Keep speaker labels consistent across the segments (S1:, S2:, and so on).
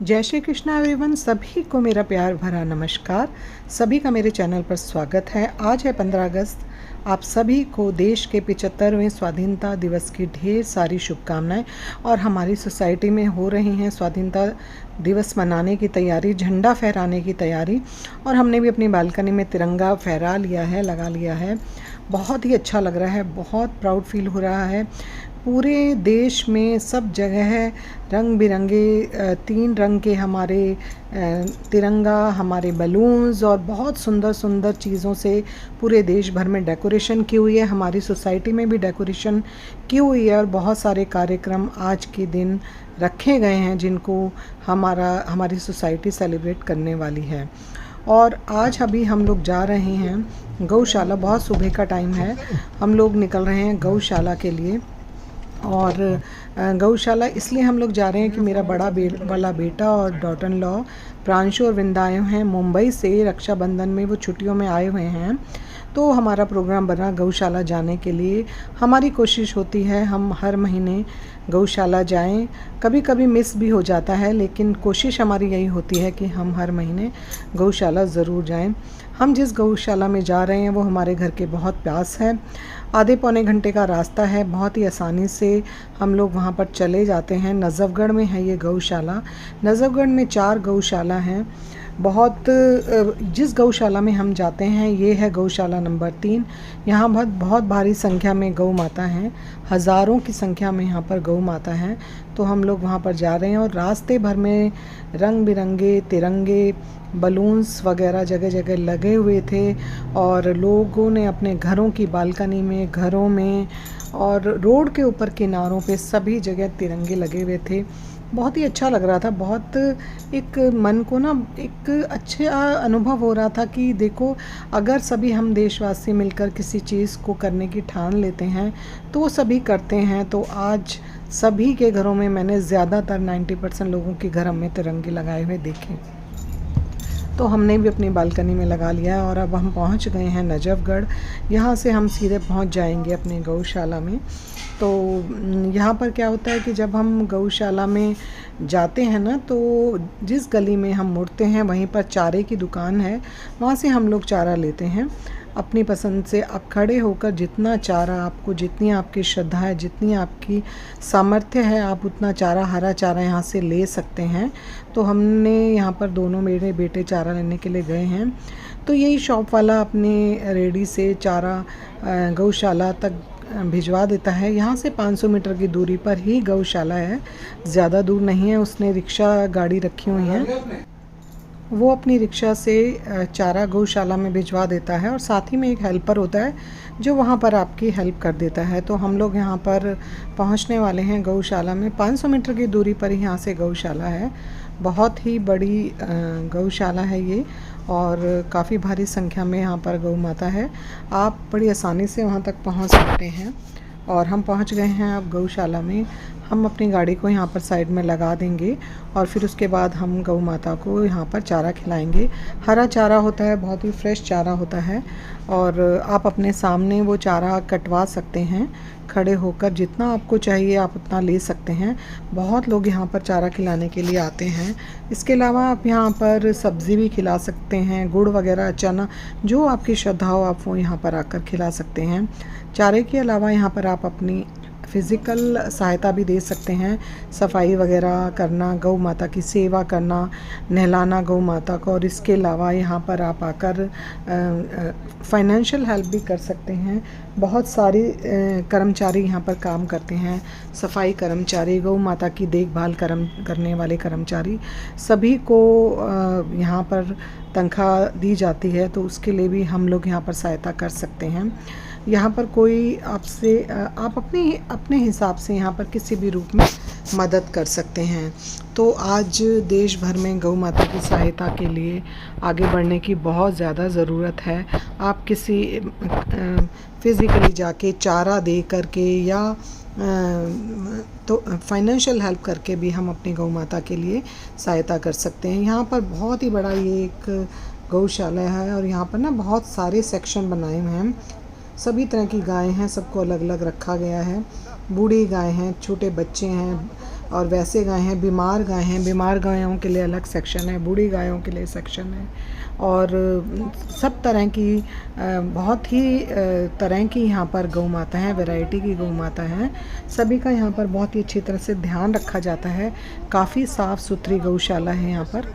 S1: जय श्री कृष्णा एवरीवन। सभी को मेरा प्यार भरा नमस्कार। सभी का मेरे चैनल पर स्वागत है। आज है 15 अगस्त। आप सभी को देश के 75वें स्वाधीनता दिवस की ढेर सारी शुभकामनाएं। और हमारी सोसाइटी में हो रही हैं स्वाधीनता दिवस मनाने की तैयारी, झंडा फहराने की तैयारी। और हमने भी अपनी बालकनी में तिरंगा फहरा लिया है, लगा लिया है। बहुत ही अच्छा लग रहा है, बहुत प्राउड फील हो रहा है। पूरे देश में सब जगह रंग बिरंगे 3 रंग के हमारे तिरंगा, हमारे बलून्स और बहुत सुंदर सुंदर चीज़ों से पूरे देश भर में डेकोरेशन की हुई है। हमारी सोसाइटी में भी डेकोरेशन की हुई है और बहुत सारे कार्यक्रम आज के दिन रखे गए हैं जिनको हमारी सोसाइटी सेलिब्रेट करने वाली है। और आज अभी हम लोग जा रहे हैं गौशाला। बहुत सुबह का टाइम है, हम लोग निकल रहे हैं गौशाला के लिए। और गौशाला इसलिए हम लोग जा रहे हैं कि मेरा वाला बेटा और डॉटर इन लॉ प्रांशु और वृंदा आए हैं मुंबई से। रक्षाबंधन में वो छुट्टियों में आए हुए हैं, तो हमारा प्रोग्राम बना गौशाला जाने के लिए। हमारी कोशिश होती है हम हर महीने गौशाला जाएं। कभी कभी मिस भी हो जाता है, लेकिन कोशिश हमारी यही होती है कि हम हर महीने गौशाला ज़रूर जाएं। हम जिस गौशाला में जा रहे हैं वो हमारे घर के बहुत पास है। आधे पौने घंटे का रास्ता है, बहुत ही आसानी से हम लोग वहाँ पर चले जाते हैं। नजफगढ़ में है ये गौशाला। नजफगढ़ में 4 गौशाला हैं। जिस गौशाला में हम जाते हैं ये है गौशाला नंबर 3। यहाँ बहुत भारी संख्या में गौ माता हैं, हज़ारों की संख्या में यहाँ पर गौ माता हैं। तो हम लोग वहाँ पर जा रहे हैं और रास्ते भर में रंग बिरंगे तिरंगे, बलून्स वगैरह जगह जगह लगे हुए थे। और लोगों ने अपने घरों की बालकनी में, घरों में और रोड के ऊपर किनारों पे सभी जगह तिरंगे लगे हुए थे। बहुत ही अच्छा लग रहा था। बहुत एक मन को ना एक अच्छा अनुभव हो रहा था कि देखो, अगर सभी हम देशवासी मिलकर किसी चीज़ को करने की ठान लेते हैं तो वो सभी करते हैं। तो आज सभी के घरों में मैंने ज़्यादातर 90% लोगों के घरों में तिरंगे लगाए हुए देखे। तो हमने भी अपनी बालकनी में लगा लिया और अब हम पहुंच गए हैं नजफगढ़। यहाँ से हम सीधे पहुंच जाएंगे अपनी गौशाला में। तो यहाँ पर क्या होता है कि जब हम गौशाला में जाते हैं ना, तो जिस गली में हम मुड़ते हैं वहीं पर चारे की दुकान है। वहाँ से हम लोग चारा लेते हैं अपनी पसंद से। आप खड़े होकर जितना चारा आपको, जितनी आपकी श्रद्धा है, जितनी आपकी सामर्थ्य है, आप उतना चारा, हरा चारा यहाँ से ले सकते हैं। तो हमने यहाँ पर दोनों मेरे बेटे चारा लेने के लिए गए हैं। तो यही शॉप वाला अपने रेडी से चारा गौशाला तक भिजवा देता है। यहाँ से 500 मीटर की दूरी पर ही गौशाला है, ज़्यादा दूर नहीं है। उसने रिक्शा गाड़ी रखी हुई है, वो अपनी रिक्शा से चारा गौशाला में भिजवा देता है। और साथ ही में एक हेल्पर होता है जो वहाँ पर आपकी हेल्प कर देता है। तो हम लोग यहाँ पर पहुँचने वाले हैं गौशाला में। 500 मीटर की दूरी पर ही यहाँ से गौशाला है। बहुत ही बड़ी गौशाला है ये और काफ़ी भारी संख्या में यहाँ पर गौ माता है। आप बड़ी आसानी से वहाँ तक पहुँच सकते हैं। और हम पहुँच गए हैं अब गौशाला में। हम अपनी गाड़ी को यहाँ पर साइड में लगा देंगे और फिर उसके बाद हम गौ माता को यहाँ पर चारा खिलाएंगे। हरा चारा होता है, बहुत ही फ्रेश चारा होता है। और आप अपने सामने वो चारा कटवा सकते हैं खड़े होकर। जितना आपको चाहिए आप उतना ले सकते हैं। बहुत लोग यहाँ पर चारा खिलाने के लिए आते हैं। इसके अलावा आप यहाँ पर सब्ज़ी भी खिला सकते हैं, गुड़ वगैरह, चना, जो आपकी श्रद्धा हो आप वो यहाँ पर आकर खिला सकते हैं। चारे के अलावा यहाँ पर आप अपनी फ़िज़िकल सहायता भी दे सकते हैं। सफाई वगैरह करना, गौ माता की सेवा करना, नहलाना गौ माता को। और इसके अलावा यहाँ पर आप आकर फाइनेंशियल हेल्प भी कर सकते हैं। बहुत सारे कर्मचारी यहाँ पर काम करते हैं, सफाई कर्मचारी, गौ माता की देखभाल करने वाले कर्मचारी, सभी को यहाँ पर तनख्वाह दी जाती है। तो उसके लिए भी हम लोग यहाँ पर सहायता कर सकते हैं। यहाँ पर कोई आपसे आप अपने हिसाब से यहाँ पर किसी भी रूप में मदद कर सकते हैं। तो आज देश भर में गौ माता की सहायता के लिए आगे बढ़ने की बहुत ज़्यादा ज़रूरत है। आप किसी फिज़िकली जाके चारा दे करके या तो फाइनेंशियल हेल्प करके भी हम अपनी गौ माता के लिए सहायता कर सकते हैं। यहाँ पर बहुत ही बड़ा ये एक गौशाला है और यहाँ पर ना बहुत सारे सेक्शन बनाए हुए हैं। सभी तरह की गाय हैं, सबको अलग अलग रखा गया है। बूढ़ी गाय हैं, छोटे बच्चे हैं, और वैसे गाय हैं, बीमार गाय हैं, बीमार गायों के लिए अलग सेक्शन है, बूढ़ी गायों के लिए सेक्शन है। और सब तरह की बहुत ही तरह की यहाँ पर गौ माता हैं, वैरायटी की गौ माता हैं। सभी का यहाँ पर बहुत ही अच्छी तरह से ध्यान रखा जाता है। काफ़ी साफ़ सुथरी गौशाला है यहाँ पर।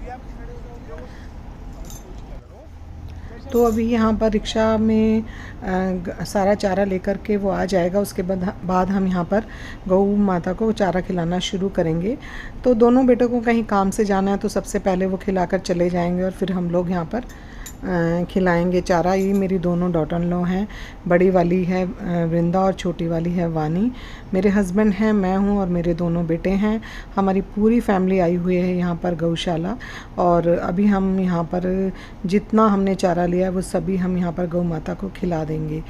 S1: तो अभी यहाँ पर रिक्शा में सारा चारा लेकर के वो आ जाएगा। उसके बाद हम यहाँ पर गौ माता को चारा खिलाना शुरू करेंगे। तो दोनों बेटों को कहीं काम से जाना है तो सबसे पहले वो खिलाकर चले जाएंगे और फिर हम लोग यहाँ पर खिलाएंगे चारा। ये मेरी दोनों डॉटर इन लॉ हैं, बड़ी वाली है वृंदा और छोटी वाली है वानी। मेरे हस्बैंड हैं, मैं हूँ और मेरे दोनों बेटे हैं। हमारी पूरी फैमिली आई हुई है यहाँ पर गौशाला। और अभी हम यहाँ पर जितना हमने चारा लिया है वो सभी हम यहाँ पर गौ माता को खिला देंगे।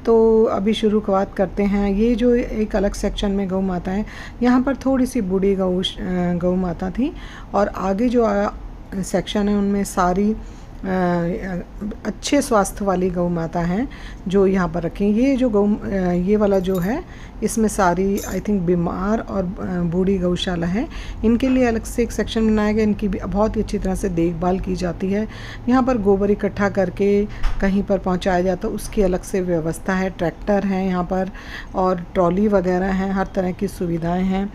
S1: तो अभी शुरुआत करते हैं। ये जो एक अलग सेक्शन में गौ माता है, यहाँ पर थोड़ी सी बूढ़ी गौ माता थी और आगे जो सेक्शन है उनमें सारी अच्छे स्वास्थ्य वाली गौ माता हैं जो यहाँ पर रखें। ये जो ये वाला जो है इसमें सारी आई थिंक बीमार और बूढ़ी गौशाला है। इनके लिए अलग से एक सेक्शन बनाया गया। इनकी भी बहुत ही अच्छी तरह से देखभाल की जाती है। यहाँ पर गोबर इकट्ठा करके कहीं पर पहुँचाया जाता है, उसकी अलग से व्यवस्था है। ट्रैक्टर हैं यहाँ पर और ट्रॉली वगैरह हैं, हर तरह की सुविधाएँ हैं।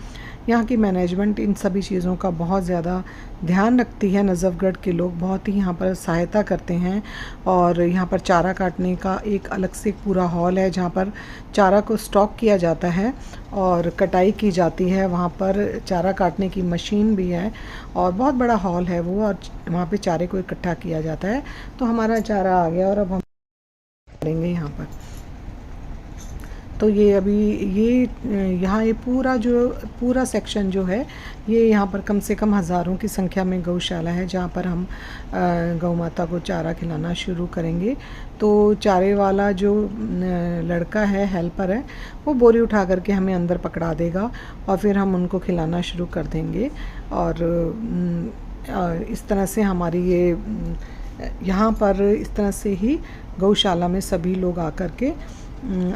S1: यहाँ की मैनेजमेंट इन सभी चीज़ों का बहुत ज़्यादा ध्यान रखती है। नजफगढ़ के लोग बहुत ही यहाँ पर सहायता करते हैं। और यहाँ पर चारा काटने का एक अलग से पूरा हॉल है जहाँ पर चारा को स्टॉक किया जाता है और कटाई की जाती है। वहाँ पर चारा काटने की मशीन भी है और बहुत बड़ा हॉल है वो, और वहाँ पे चारे को इकट्ठा किया जाता है। तो हमारा चारा आ गया और अब हम करेंगे यहाँ पर। तो ये अभी यहाँ ये पूरा सेक्शन जो है ये यहाँ पर कम से कम हज़ारों की संख्या में गौशाला है जहाँ पर हम गौ माता को चारा खिलाना शुरू करेंगे। तो चारे वाला जो लड़का है, हेल्पर है, वो बोरी उठा करके हमें अंदर पकड़ा देगा और फिर हम उनको खिलाना शुरू कर देंगे। और इस तरह से हमारी ये यहाँ पर इस तरह से ही गौशाला में सभी लोग आकर के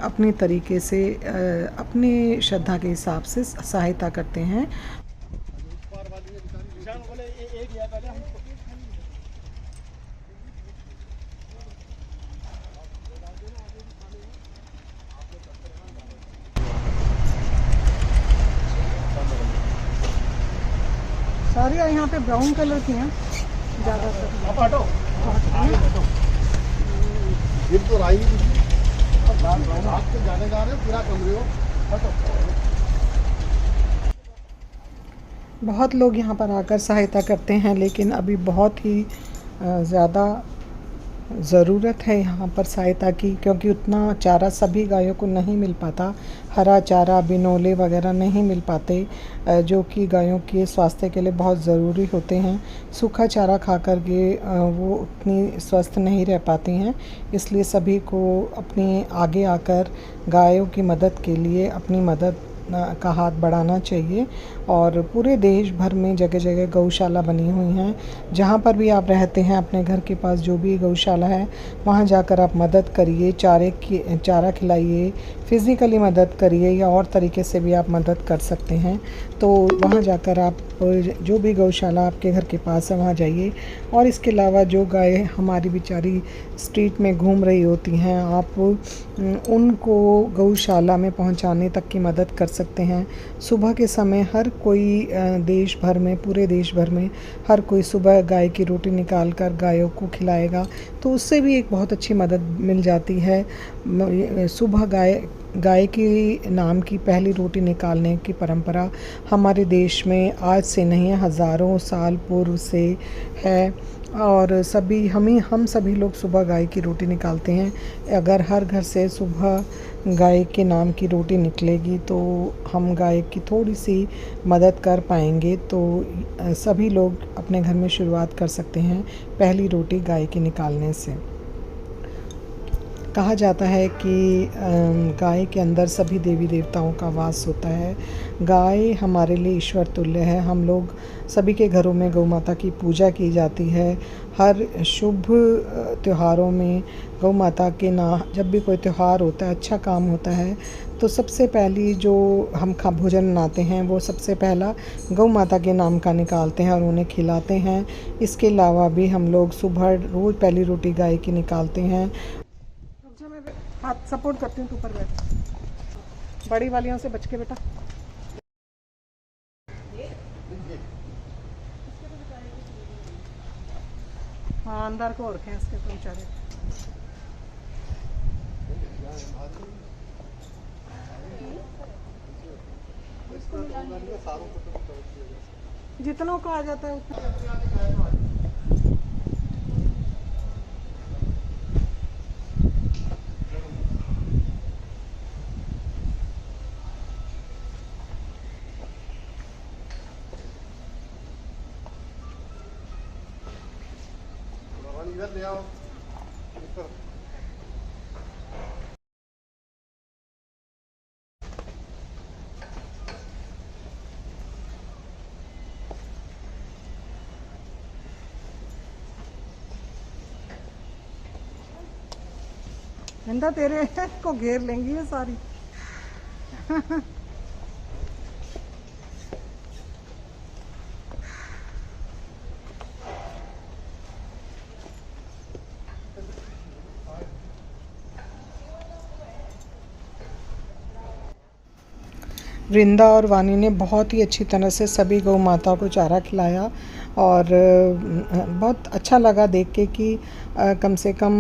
S1: अपने तरीके से अपने श्रद्धा के हिसाब से सहायता करते हैं। सारी यहाँ पे ब्राउन कलर की हैं ज़्यादातर। बहुत लोग यहाँ पर आकर सहायता करते हैं, लेकिन अभी बहुत ही ज़्यादा ज़रूरत है यहाँ पर सहायता की, क्योंकि उतना चारा सभी गायों को नहीं मिल पाता। हरा चारा, बिनोले वगैरह नहीं मिल पाते जो कि गायों के स्वास्थ्य के लिए बहुत ज़रूरी होते हैं। सूखा चारा खा कर के वो उतनी स्वस्थ नहीं रह पाती हैं। इसलिए सभी को अपने आगे आकर गायों की मदद के लिए अपनी मदद का हाथ बढ़ाना चाहिए। और पूरे देश भर में जगह जगह गौशाला बनी हुई हैं। जहाँ पर भी आप रहते हैं, अपने घर के पास जो भी गौशाला है वहाँ जाकर आप मदद करिए, चारा खिलाइए, फिज़िकली मदद करिए, या और तरीके से भी आप मदद कर सकते हैं। तो वहाँ जाकर आप जो भी गौशाला आपके घर के पास है वहाँ जाइए। और इसके अलावा जो गाय हमारी बेचारी स्ट्रीट में घूम रही होती हैं, आप उनको गौशाला में पहुँचाने तक की मदद कर सकते हैं। सुबह के समय हर कोई देश भर में, पूरे देश भर में हर कोई सुबह गाय की रोटी निकाल कर गायों को खिलाएगा, तो उससे भी एक बहुत अच्छी मदद मिल जाती है। सुबह गाय की नाम की पहली रोटी निकालने की परंपरा हमारे देश में आज से नहीं है, हज़ारों साल पूर्व से है। और हम सभी लोग सुबह गाय की रोटी निकालते हैं। अगर हर घर से सुबह गाय के नाम की रोटी निकलेगी तो हम गाय की थोड़ी सी मदद कर पाएंगे। तो सभी लोग अपने घर में शुरुआत कर सकते हैं पहली रोटी गाय की निकालने से। कहा जाता है कि गाय के अंदर सभी देवी देवताओं का वास होता है। गाय हमारे लिए ईश्वर तुल्य है। हम लोग सभी के घरों में गौ माता की पूजा की जाती है। हर शुभ त्योहारों में गौ माता के जब भी कोई त्यौहार होता है, अच्छा काम होता है, तो सबसे पहली जो हम भोजन बनाते हैं वो सबसे पहला गौ माता के नाम का निकालते हैं और उन्हें खिलाते हैं। इसके अलावा भी हम लोग सुबह रोज़ पहली रोटी गाय की निकालते हैं। मैं हाथ सपोर्ट करती हूँ, ऊपर बैठ, बड़ी वालियों से बच के बेटा। हाँ, अंदर को रखें इसके तो बेचारे। जितनों को आ जाता है उतना। इधर ले आओ। नंदा तेरे को घेर लेंगी ये सारी। वृंदा और वानी ने बहुत ही अच्छी तरह से सभी गौ माता को चारा खिलाया और बहुत अच्छा लगा देख के कि कम से कम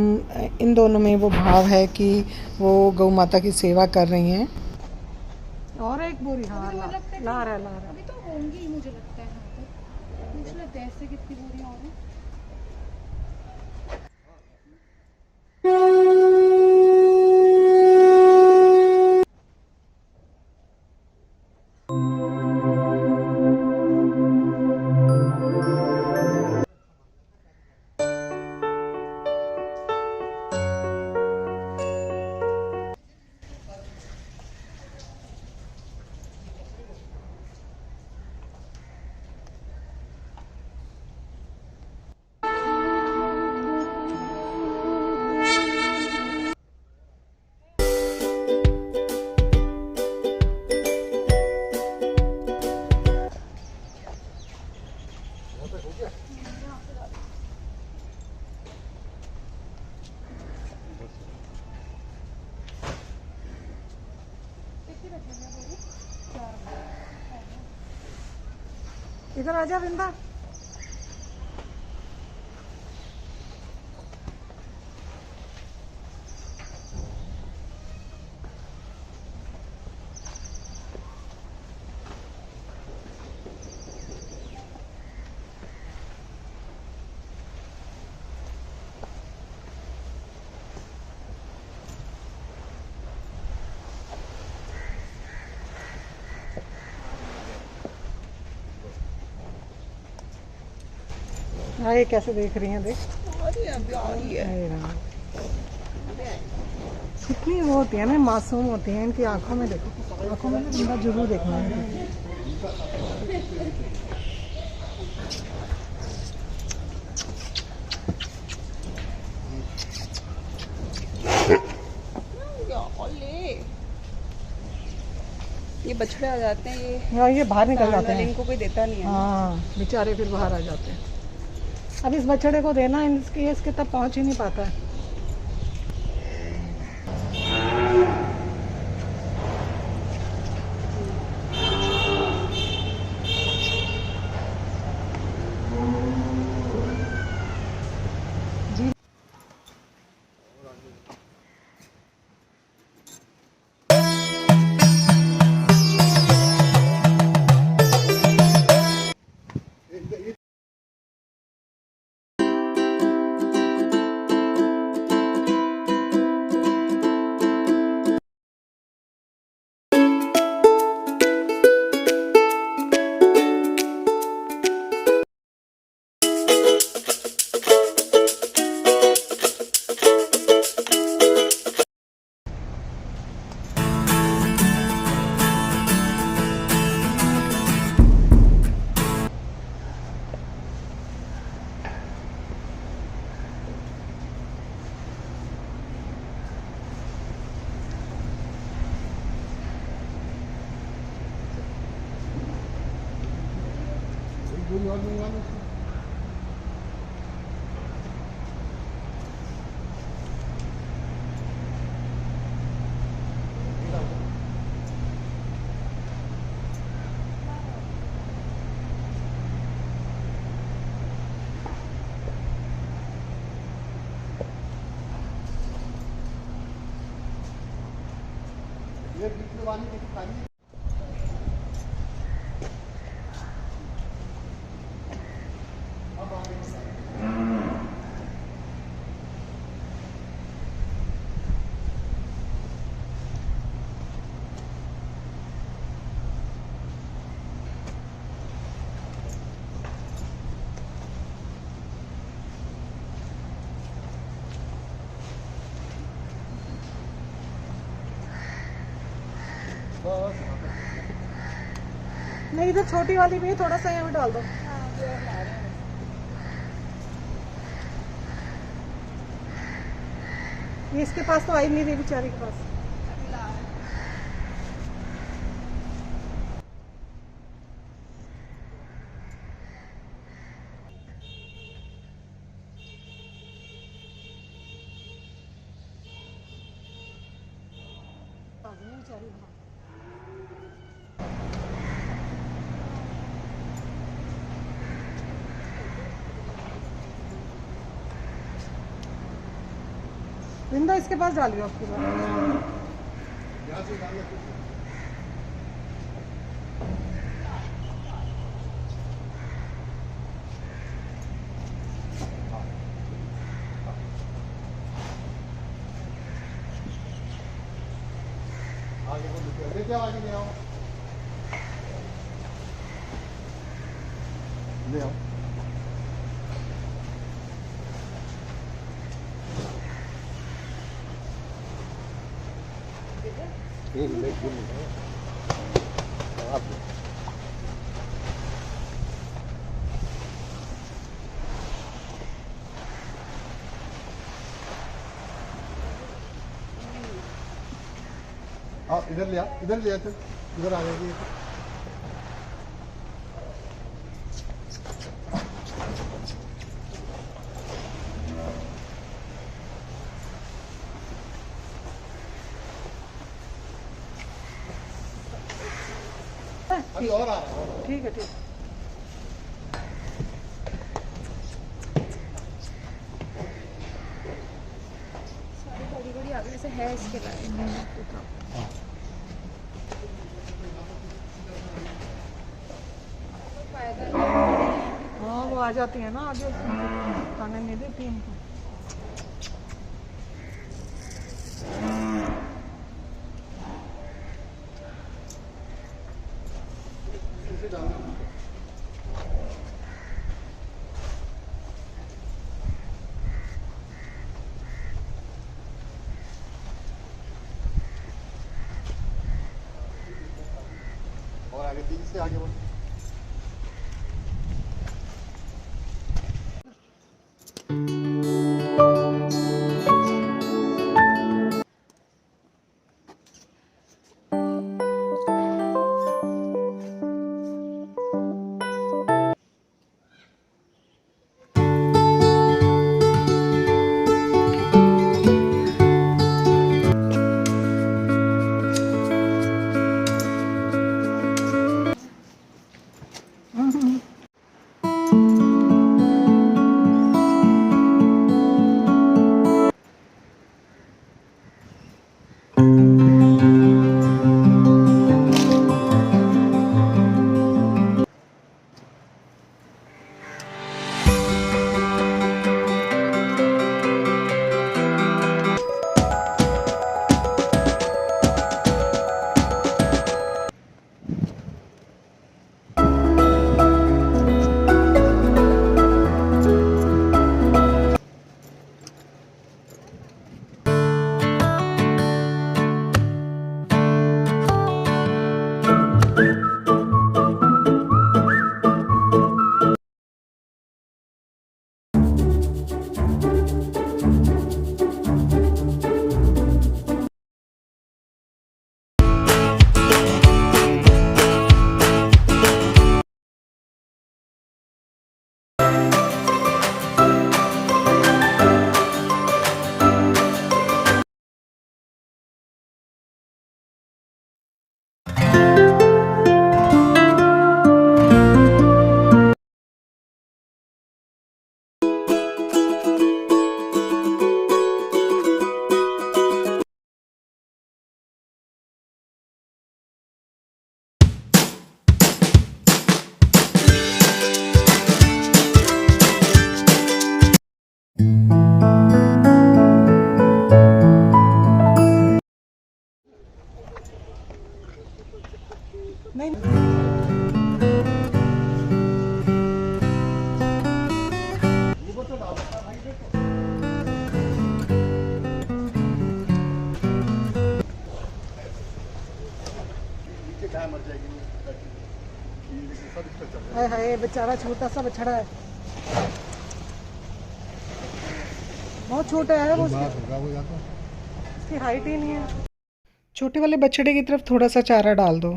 S1: इन दोनों में वो भाव है कि वो गौ माता की सेवा कर रही हैं। और एक बोरी, हाँ, ला रहा है।
S2: अभी तो होंगी मुझे लगता है। पूछ लेते हैं ऐसे कितनी बोरियां और हैं।
S1: इधर आजा वृंदा। हाँ, ये कैसे देख रही हैं, देख कितनी वो होती है ना, मासूम होती हैं। इनकी आंखों में देखो, आंखों में ना जरूर देखना है।
S2: ये बछड़े आ जाते हैं,
S1: ये बाहर निकल जाते हैं,
S2: इनको कोई देता नहीं है।
S1: हाँ, बेचारे फिर बाहर आ जाते हैं। अब इस बछड़े को देना इसके तक पहुंच ही नहीं पाता है।
S3: और मंगवा लो। ये बीच में वाली देखो खाली है। अब आ गई। बस
S1: नहीं, इधर छोटी वाली भी है, थोड़ा सा यहाँ डाल दो। ये इसके पास तो आई नहीं रही बेचारी के पास। बेचारी वहाँ। विंदा इसके पास डालियो आपकी बात।
S3: यहाँ से डालना कुछ नहीं। आगे को लेके आओ, आगे ले आओ, ले आओ। एक मिनट आप इधर ले आ, इधर ले आ, तो इधर आ जाएगी। अभी और आ रहा है।
S1: ठीक है, ठीक।
S2: सारी बड़ी बड़ी आगे से है इसके लायक। फायदा नहीं।
S1: हाँ, वो आ जाती है ना आगे, खाने नहीं देती हमको।
S3: इसे डाल दो। और आगे 3 से आगे बढ़ो।
S1: हाय बेचारा छोटा सा बछड़ा है, बहुत छोटा है वो,
S3: बात होगा वो या तो
S1: उसकी हाइट ही नहीं है। छोटे वाले बछड़े की तरफ थोड़ा सा चारा डाल दो।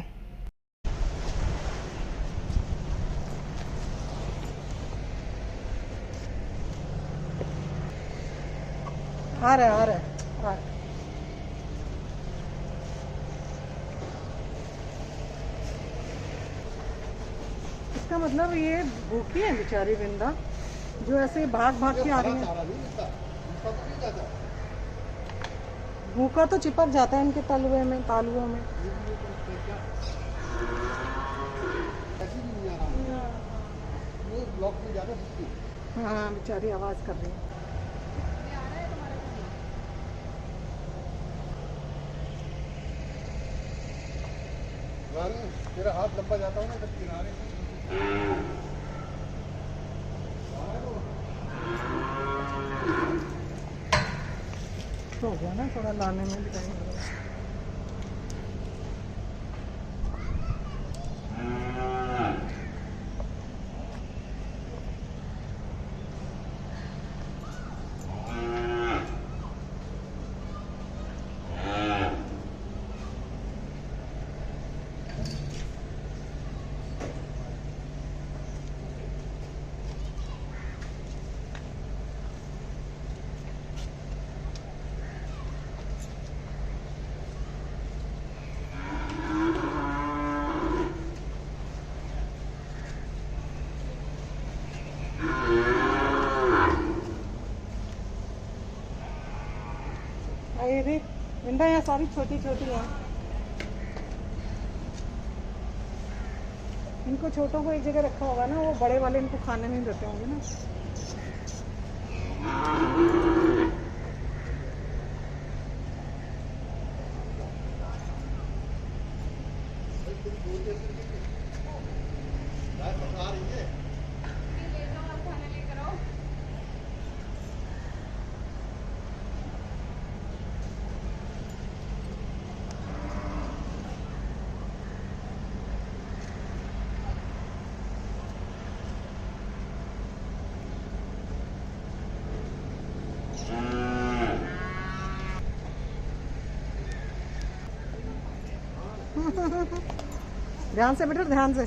S1: आ रहा है आ रहा है आ रहा है। इसका मतलब ये भूखी है बेचारी वृंदा, जो ऐसे भाग भाग के आ रही है।
S3: चारा नहीं मिलता, उसका तो नहीं जाता।
S1: भूखा तो चिपक जाता है इनके तलुए में, तालुओं में।
S3: ऐसी भी नहीं आ रहा, वो ब्लॉक में ज्यादा सकती।
S1: हाँ बेचारी आवाज कर रही है।
S3: तेरा हाथ लंबा जाता हूँ ना जब किनारे
S1: तो हो गया ना, थोड़ा लाने में भी टाइम लगा। अरे वृंदा यहाँ सारी छोटी छोटी हैं। इनको छोटों को एक जगह रखा होगा ना, वो बड़े वाले इनको खाने नहीं देते होंगे ना। ध्यान से बेटा, ध्यान से।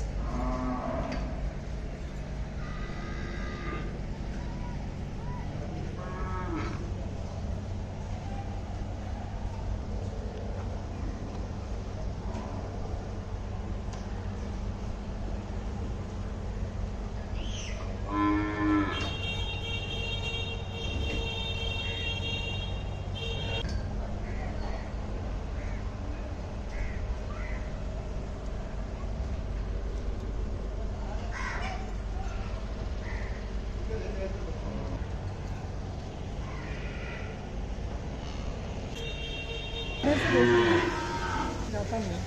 S1: जाता नहीं।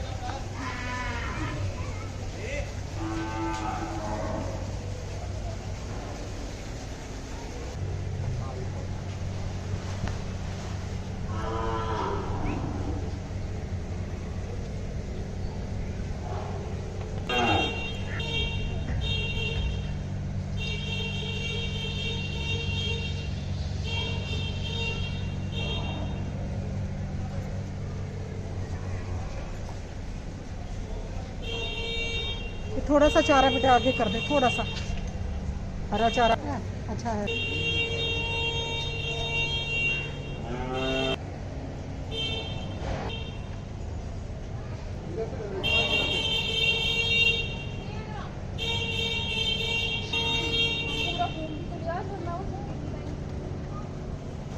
S1: थोड़ा सा चारा बेटा आगे कर दे, थोड़ा सा हरा चारा है, अच्छा है।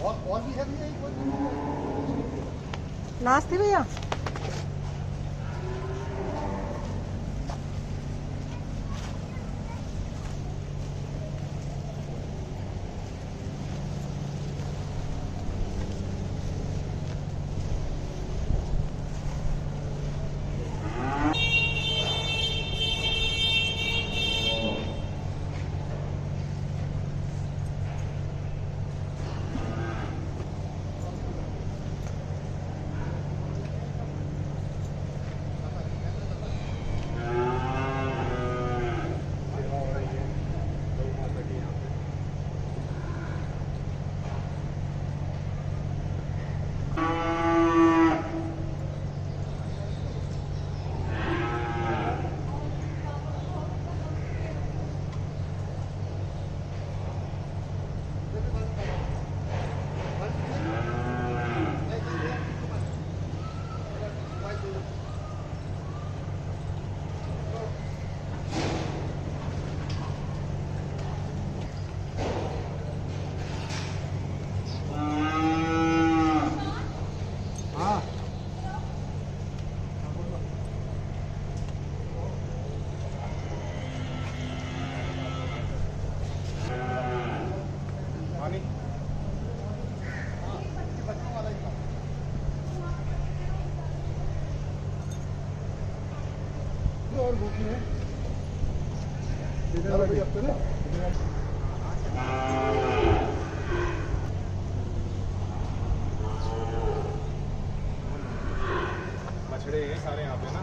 S3: और भी है भैया एक कोई
S1: लास्ट थी भैया।
S3: मछड़े हैं सारे यहाँ पे ना।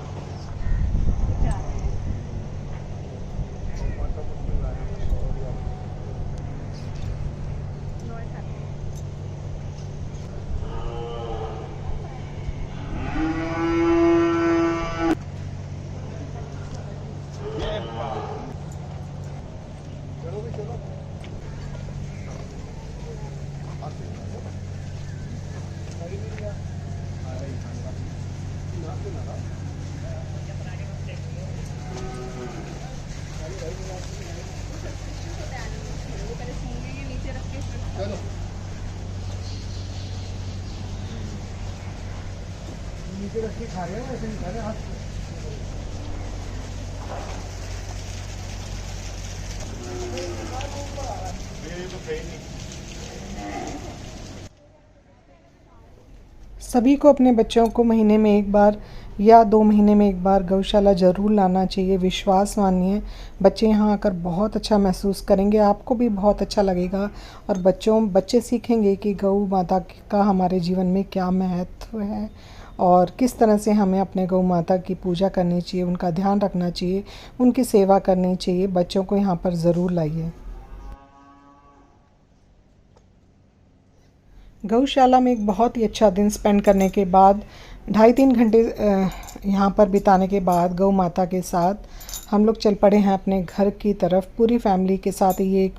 S3: चलो नीचे रख के खा रहे हैं, ऐसे नहीं खा रहे हाथ से।
S1: सभी को अपने बच्चों को महीने में एक बार या 2 महीने में एक बार गौशाला ज़रूर लाना चाहिए। विश्वास मानिए, बच्चे यहाँ आकर बहुत अच्छा महसूस करेंगे, आपको भी बहुत अच्छा लगेगा और बच्चे सीखेंगे कि गौ माता का हमारे जीवन में क्या महत्व है और किस तरह से हमें अपने गौ माता की पूजा करनी चाहिए, उनका ध्यान रखना चाहिए, उनकी सेवा करनी चाहिए। बच्चों को यहाँ पर ज़रूर लाइए। गौशाला में एक बहुत ही अच्छा दिन स्पेंड करने के बाद 2.5-3 घंटे यहाँ पर बिताने के बाद गौ माता के साथ हम लोग चल पड़े हैं अपने घर की तरफ पूरी फैमिली के साथ। ये एक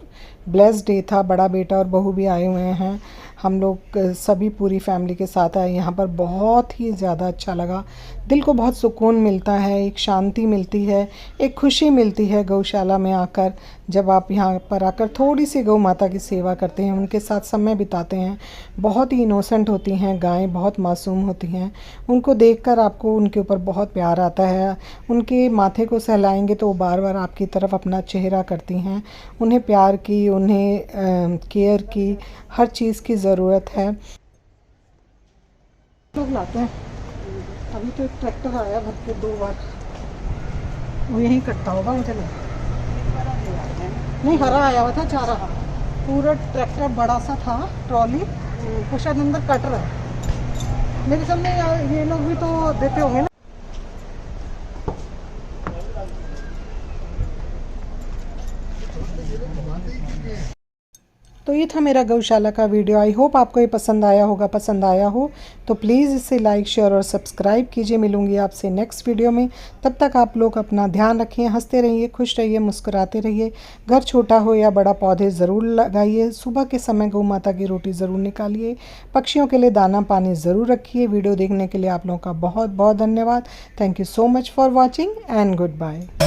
S1: ब्लेस्ड डे था, बड़ा बेटा और बहू भी आए हुए हैं। हम लोग सभी पूरी फैमिली के साथ आए। यहाँ पर बहुत ही ज़्यादा अच्छा लगा, दिल को बहुत सुकून मिलता है, एक शांति मिलती है, एक खुशी मिलती है गौशाला में आकर। जब आप यहाँ पर आकर थोड़ी सी गौ माता की सेवा करते हैं, उनके साथ समय बिताते हैं। बहुत ही इनोसेंट होती हैं गायें, बहुत मासूम होती हैं। उनको देखकर आपको उनके ऊपर बहुत प्यार आता है। उनके माथे को सहलाएंगे तो वो बार बार आपकी तरफ अपना चेहरा करती हैं। उन्हें प्यार की, उन्हें केयर की, हर चीज़ की ज़रूरत है। लोग लाते हैं। अभी तो एक ट्रैक्टर आया भर के 2 बार, वो यहीं कटता होगा मुझे लगा। नहीं, हरा आया हुआ था चारा, पूरा ट्रैक्टर बड़ा सा था, ट्रॉली, वो शायद अंदर कट रहा है। मेरे सामने ये लोग भी तो देते होंगे ना। तो ये था मेरा गौशाला का वीडियो। आई होप आपको ये पसंद आया होगा। पसंद आया हो तो प्लीज़ इसे लाइक, शेयर और सब्सक्राइब कीजिए। मिलूंगी आपसे नेक्स्ट वीडियो में। तब तक आप लोग अपना ध्यान रखिए, हंसते रहिए, खुश रहिए, मुस्कुराते रहिए। घर छोटा हो या बड़ा, पौधे ज़रूर लगाइए। सुबह के समय गौ माता की रोटी ज़रूर निकालिए। पक्षियों के लिए दाना पानी ज़रूर रखिए। वीडियो देखने के लिए आप लोगों का बहुत बहुत धन्यवाद। Thank you so much for watching and good bye.